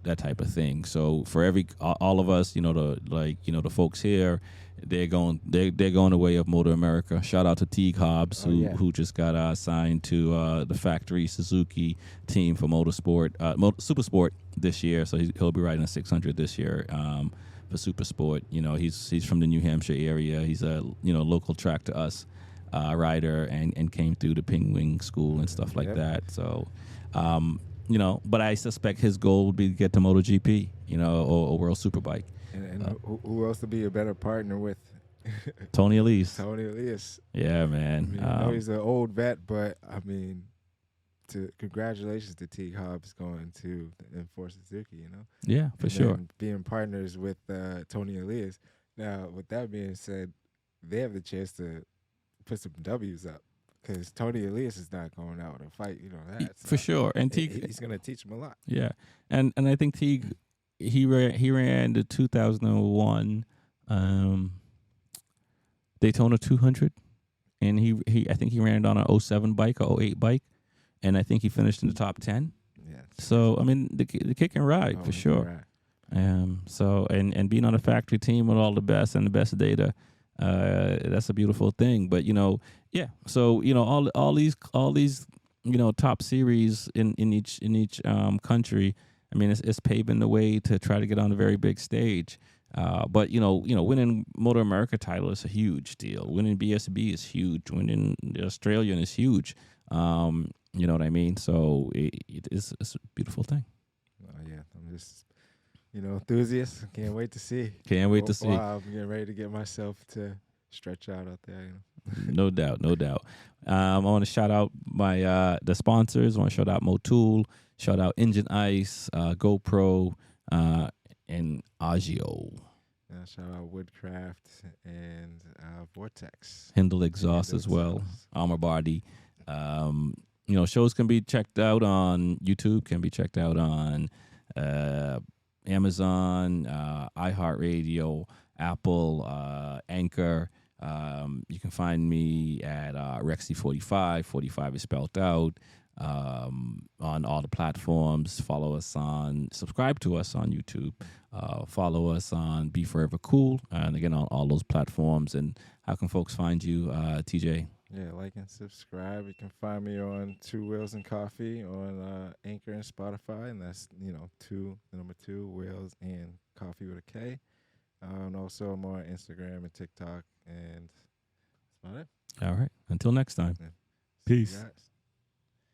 that type of thing. So for all of us, the folks here. They're going the way of Motor America. Shout out to Teague Hobbs who just got signed to the factory Suzuki team for Motorsport, Supersport this year. So he'll be riding a 600 this year for Supersport. He's from the New Hampshire area. He's a local track to us rider and came through the Penguin School and stuff like that. So but I suspect his goal would be to get to MotoGP, or World Superbike. And who else to be a better partner with? Tony Elise. Tony Elias. Yeah, man. I know he's an old vet, but I mean, congratulations to Teague Hobbs going to Enforce Suzuki. Yeah, for sure. Being partners with Tony Elias. Now, with that being said, they have the chance to put some W's up because Tony Elias is not going out and fight. For sure. And Teague, he's going to teach him a lot. Yeah, and I think Teague. He ran the 2001 Daytona 200, and I think he ran it on an 07 bike or 08 bike, and I think he finished in the top 10. Yeah. So I mean, the kid can ride for sure. So and being on a factory team with all the best and the best data, that's a beautiful thing. But yeah. So all these top series in each country. I mean, it's paving the way to try to get on a very big stage. But winning Motor America title is a huge deal. Winning BSB is huge. Winning the Australian is huge. You know what I mean? So it's a beautiful thing. Oh yeah, I'm just enthusiast. Can't wait to see. Can't wait to see. I'm getting ready to get myself to stretch out there. No doubt. I want to shout out the sponsors. I want to shout out Motul. Shout out Engine Ice, GoPro, and Agio. Shout out Woodcraft and Vortex. Hindle Exhaust as well. Armor Body. Shows can be checked out on YouTube, can be checked out on Amazon, iHeartRadio, Apple, Anchor. You can find me at Rexyfortyfive. 45 is spelled out. On all the platforms. Subscribe to us on YouTube. Follow us on B4evaKool, and again on all those platforms. And how can folks find you, TJ? Yeah, like and subscribe. You can find me on 2 Wheels and Coffee on Anchor and Spotify, and that's the number 2 Wheels and Coffee with a K. And also I'm on Instagram and TikTok, and that's about it. All right. Until next time. Yeah. Peace. Guys.